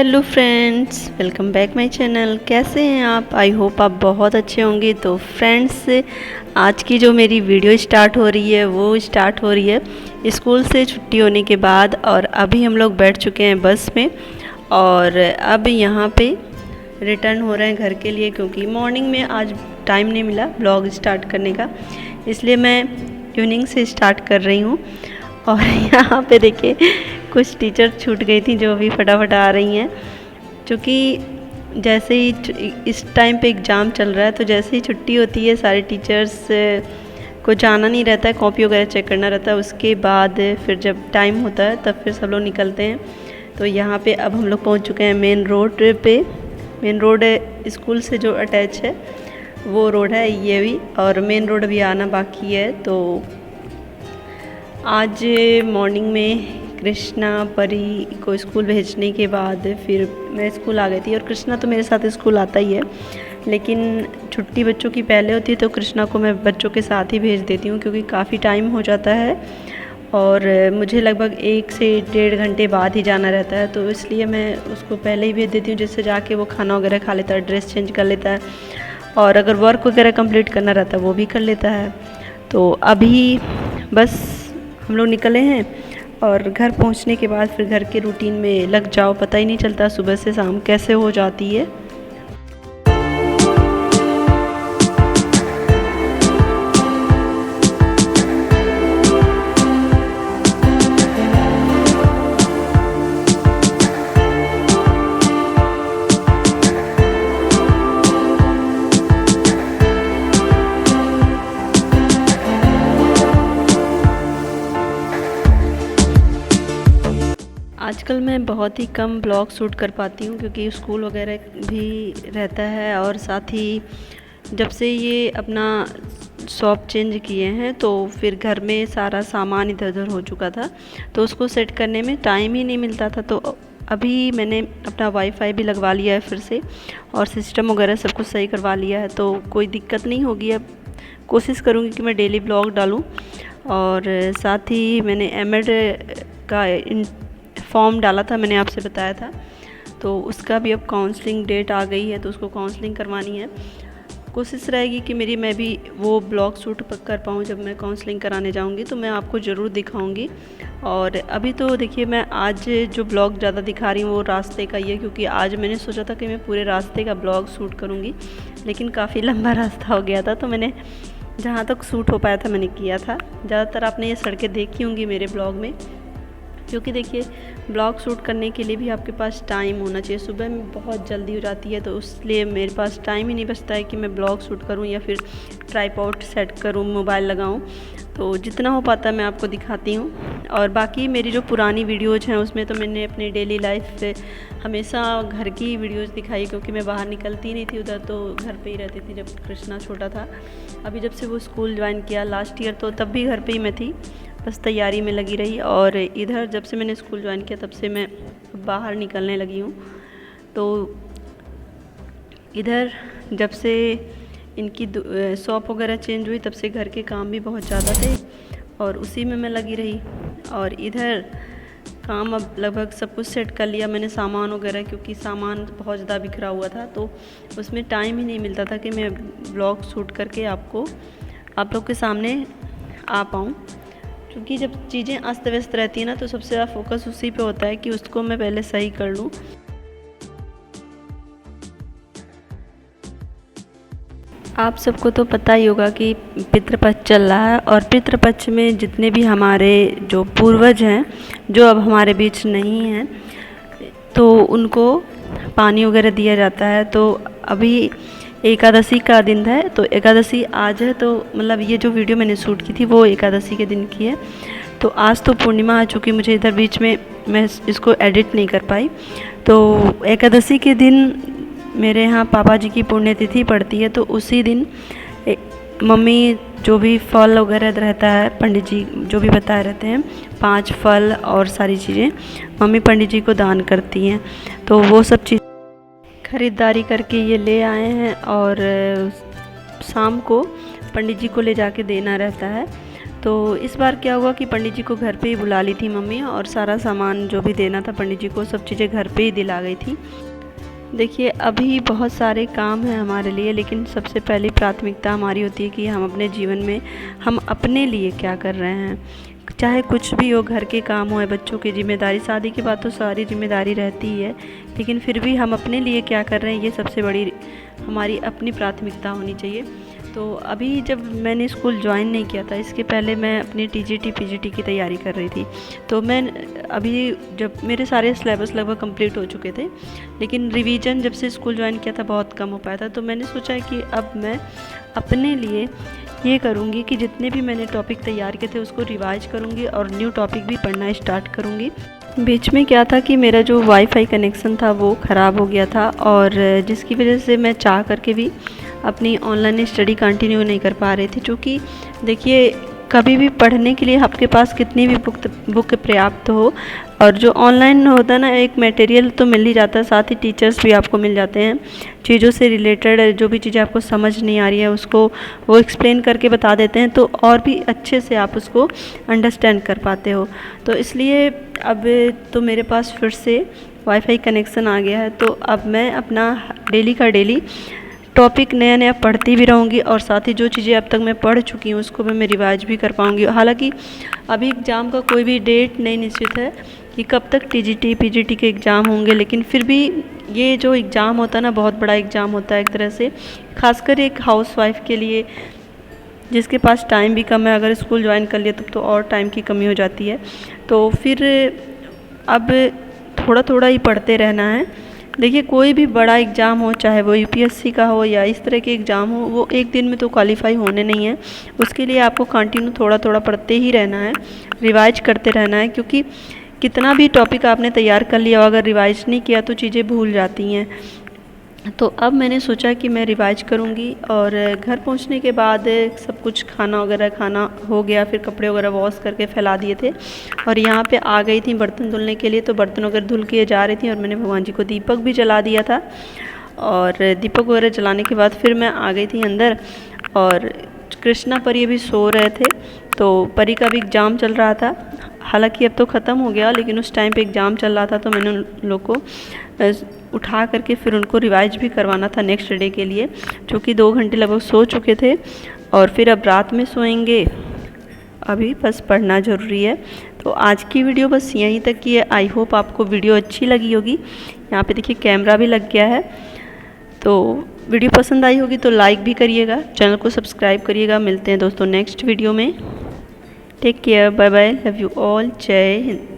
Hello friends, welcome back my channel. कैसे हैं आप? आई होप आप बहुत अच्छे होंगे। तो फ्रेंड्स, आज की जो मेरी वीडियो स्टार्ट हो रही है वो स्टार्ट हो रही है स्कूल से छुट्टी होने के बाद। और अभी हम लोग बैठ चुके हैं बस में और अब यहाँ पे रिटर्न हो रहे हैं घर के लिए, क्योंकि मॉर्निंग में आज टाइम नहीं मिला ब्लॉग स्टार्ट करने का, इसलिए मैं इवनिंग से स्टार्ट कर रही हूँ। और यहाँ पे देखिए कुछ टीचर छूट गई थी जो अभी फटाफट आ रही हैं, क्योंकि जैसे ही इस टाइम पे एग्ज़ाम चल रहा है तो जैसे ही छुट्टी होती है सारे टीचर्स को जाना नहीं रहता है, कॉपी वगैरह चेक करना रहता है। उसके बाद फिर जब टाइम होता है तब फिर सब लोग निकलते हैं। तो यहाँ पे अब हम लोग पहुँच चुके हैं मेन रोड पे। मेन रोड स्कूल से जो अटैच है वो रोड है ये भी, और मेन रोड भी आना बाकी है। तो आज मॉर्निंग में कृष्णा परी को स्कूल भेजने के बाद फिर मैं स्कूल आ गई थी। और कृष्णा तो मेरे साथ स्कूल आता ही है, लेकिन छुट्टी बच्चों की पहले होती है तो कृष्णा को मैं बच्चों के साथ ही भेज देती हूँ, क्योंकि काफ़ी टाइम हो जाता है और मुझे लगभग 1 से 1.5 घंटे बाद ही जाना रहता है। तो इसलिए मैं उसको पहले ही भेज देती हूँ, जिससे जाके वो खाना वगैरह खा लेता है, ड्रेस चेंज कर लेता है, और अगर वर्क वगैरह कंप्लीट करना रहता है वो भी कर लेता है। तो अभी बस हम लोग निकले हैं और घर पहुंचने के बाद फिर घर के रूटीन में लग जाओ, पता ही नहीं चलता सुबह से शाम कैसे हो जाती है। आजकल मैं बहुत ही कम ब्लॉग शूट कर पाती हूँ, क्योंकि स्कूल वगैरह भी रहता है, और साथ ही जब से ये अपना शॉप चेंज किए हैं तो फिर घर में सारा सामान इधर उधर हो चुका था, तो उसको सेट करने में टाइम ही नहीं मिलता था। तो अभी मैंने अपना वाईफाई भी लगवा लिया है फिर से, और सिस्टम वगैरह सब कुछ सही करवा लिया है, तो कोई दिक्कत नहीं होगी। अब कोशिश करूँगी कि मैं डेली ब्लॉग डालूँ। और साथ ही मैंने एमएड का फॉर्म डाला था, मैंने आपसे बताया था, तो उसका भी अब काउंसलिंग डेट आ गई है, तो उसको काउंसलिंग करवानी है। कोशिश रहेगी कि मैं भी वो ब्लॉग शूट कर पाऊँ। जब मैं काउंसलिंग कराने जाऊँगी तो मैं आपको ज़रूर दिखाऊँगी। और अभी तो देखिए मैं आज जो ब्लॉग ज़्यादा दिखा रही हूँ वो रास्ते का ही है, क्योंकि आज मैंने सोचा था कि मैं पूरे रास्ते का ब्लॉग शूट करूँगी, लेकिन काफ़ी लंबा रास्ता हो गया था, तो मैंने जहाँ तक शूट हो पाया था मैंने किया था। ज़्यादातर आपने ये सड़कें देखी होंगी मेरे ब्लॉग में, क्योंकि देखिए ब्लॉग शूट करने के लिए भी आपके पास टाइम होना चाहिए। सुबह में बहुत जल्दी हो जाती है, तो इसलिए मेरे पास टाइम ही नहीं बचता है कि मैं ब्लॉग शूट करूं या फिर ट्राइपॉड सेट करूं, मोबाइल लगाऊं। तो जितना हो पाता है मैं आपको दिखाती हूं। और बाकी मेरी जो पुरानी वीडियोज़ हैं उसमें तो मैंने अपनी डेली लाइफ से हमेशा घर की वीडियोज़ दिखाई, क्योंकि मैं बाहर निकलती नहीं थी उधर, तो घर पे ही रहती थी जब कृष्णा छोटा था। अभी जब से वो स्कूल ज्वाइन किया लास्ट ईयर, तो तब भी घर पे ही मैं थी, बस तैयारी में लगी रही। और इधर जब से मैंने स्कूल ज्वाइन किया तब से मैं बाहर निकलने लगी हूँ। तो इधर जब से इनकी शॉप वगैरह चेंज हुई तब से घर के काम भी बहुत ज़्यादा थे और उसी में मैं लगी रही। और इधर काम अब लगभग सब कुछ सेट कर लिया मैंने, सामान वगैरह, क्योंकि सामान बहुत ज़्यादा बिखरा हुआ था, तो उसमें टाइम ही नहीं मिलता था कि मैं ब्लॉग शूट करके आप लोग के सामने आ पाऊँ। क्योंकि जब चीज़ें अस्त व्यस्त रहती हैं ना, तो सबसे ज़्यादा फोकस उसी पे होता है कि उसको मैं पहले सही कर लूँ। आप सबको तो पता ही होगा कि पितृपक्ष चल रहा है, और पितृपक्ष में जितने भी हमारे जो पूर्वज हैं जो अब हमारे बीच नहीं हैं, तो उनको पानी वगैरह दिया जाता है। तो अभी एकादशी का दिन है, तो एकादशी आज है, तो मतलब ये जो वीडियो मैंने शूट की थी वो एकादशी के दिन की है। तो आज तो पूर्णिमा आ चुकी, मुझे इधर बीच में मैं इसको एडिट नहीं कर पाई। तो एकादशी के दिन मेरे यहाँ पापा जी की पुण्यतिथि पड़ती है, तो उसी दिन मम्मी जो भी फल वगैरह रहता है, पंडित जी जो भी बताए रहते हैं, 5 फल और सारी चीज़ें मम्मी पंडित जी को दान करती हैं। तो वो सब चीज़ ख़रीदारी करके ये ले आए हैं, और शाम को पंडित जी को ले जाके देना रहता है। तो इस बार क्या हुआ कि पंडित जी को घर पे ही बुला ली थी मम्मी, और सारा सामान जो भी देना था पंडित जी को सब चीज़ें घर पे ही दिला गई थी। देखिए अभी बहुत सारे काम हैं हमारे लिए, लेकिन सबसे पहली प्राथमिकता हमारी होती है कि हम अपने जीवन में हम अपने लिए क्या कर रहे हैं। चाहे कुछ भी हो, घर के काम हो, बच्चों की जिम्मेदारी, शादी के बाद तो सारी जिम्मेदारी रहती ही है, लेकिन फिर भी हम अपने लिए क्या कर रहे हैं ये सबसे बड़ी हमारी अपनी प्राथमिकता होनी चाहिए। तो अभी जब मैंने स्कूल ज्वाइन नहीं किया था, इसके पहले मैं अपनी टीजीटी पीजीटी की तैयारी कर रही थी। तो मैं अभी जब मेरे सारे सिलेबस लगभग कंप्लीट हो चुके थे, लेकिन रिवीजन जब से स्कूल ज्वाइन किया था बहुत कम हो पाया था। तो मैंने सोचा कि अब मैं अपने लिए ये करूँगी कि जितने भी मैंने टॉपिक तैयार किए थे उसको रिवाइज करूँगी और न्यू टॉपिक भी पढ़ना स्टार्ट करूँगी। बीच में क्या था कि मेरा जो वाईफाई कनेक्शन था वो ख़राब हो गया था, और जिसकी वजह से मैं चाह करके भी अपनी ऑनलाइन स्टडी कंटिन्यू नहीं कर पा रही थी। क्योंकि देखिए कभी भी पढ़ने के लिए आपके पास कितनी भी बुक पर्याप्त हो, और जो ऑनलाइन होता है ना, एक मटेरियल तो मिल ही जाता है, साथ ही टीचर्स भी आपको मिल जाते हैं। चीज़ों से रिलेटेड जो भी चीज़ें आपको समझ नहीं आ रही है उसको वो एक्सप्लेन करके बता देते हैं, तो और भी अच्छे से आप उसको अंडरस्टैंड कर पाते हो। तो इसलिए अब तो मेरे पास फिर से वाईफाई कनेक्शन आ गया है, तो अब मैं अपना डेली का डेली टॉपिक नया नया पढ़ती भी रहूँगी, और साथ ही जो चीज़ें अब तक मैं पढ़ चुकी हूँ उसको मैं रिवाइज भी कर पाऊँगी। हालांकि अभी एग्ज़ाम का कोई भी डेट नहीं निश्चित है कि कब तक टीजीटी पीजीटी के एग्ज़ाम होंगे, लेकिन फिर भी ये जो एग्ज़ाम होता है ना, बहुत बड़ा एग्ज़ाम होता है एक तरह से, खासकर एक हाउसवाइफ के लिए जिसके पास टाइम भी कम है। अगर स्कूल ज्वाइन कर लिया तब तो और टाइम की कमी हो जाती है। तो फिर अब थोड़ा थोड़ा ही पढ़ते रहना है। देखिए कोई भी बड़ा एग्ज़ाम हो, चाहे वो यूपीएससी का हो या इस तरह के एग्ज़ाम हो, वो एक दिन में तो क्वालिफाई होने नहीं है। उसके लिए आपको कंटिन्यू थोड़ा थोड़ा पढ़ते ही रहना है, रिवाइज करते रहना है। क्योंकि कितना भी टॉपिक आपने तैयार कर लिया हो, अगर रिवाइज नहीं किया तो चीज़ें भूल जाती हैं। तो अब मैंने सोचा कि मैं रिवाइज करूँगी, और घर पहुँचने के बाद सब कुछ खाना वगैरह खाना हो गया, फिर कपड़े वगैरह वॉश करके फैला दिए थे, और यहाँ पे आ गई थी बर्तन धुलने के लिए। तो बर्तन वगैरह धुल के जा रही थी, और मैंने भगवान जी को दीपक भी जला दिया था, और दीपक वगैरह जलाने के बाद फिर मैं आ गई थी अंदर। और कृष्णा परी अभी सो रहे थे, तो परी का भी एग्ज़ाम चल रहा था। हालांकि अब तो ख़त्म हो गया, लेकिन उस टाइम पे एग्ज़ाम चल रहा था, तो मैंने उन लोग को उठा करके फिर उनको रिवाइज भी करवाना था नेक्स्ट डे के लिए, जो कि 2 घंटे लगभग सो चुके थे। और फिर अब रात में सोएंगे, अभी बस पढ़ना ज़रूरी है। तो आज की वीडियो बस यहीं तक की है। आई होप आपको वीडियो अच्छी लगी होगी। यहाँ पे देखिए कैमरा भी लग गया है। तो वीडियो पसंद आई होगी तो लाइक भी करिएगा, चैनल को सब्सक्राइब करिएगा। मिलते हैं दोस्तों नेक्स्ट वीडियो में। Take care, bye bye, love you all, जय हिंद।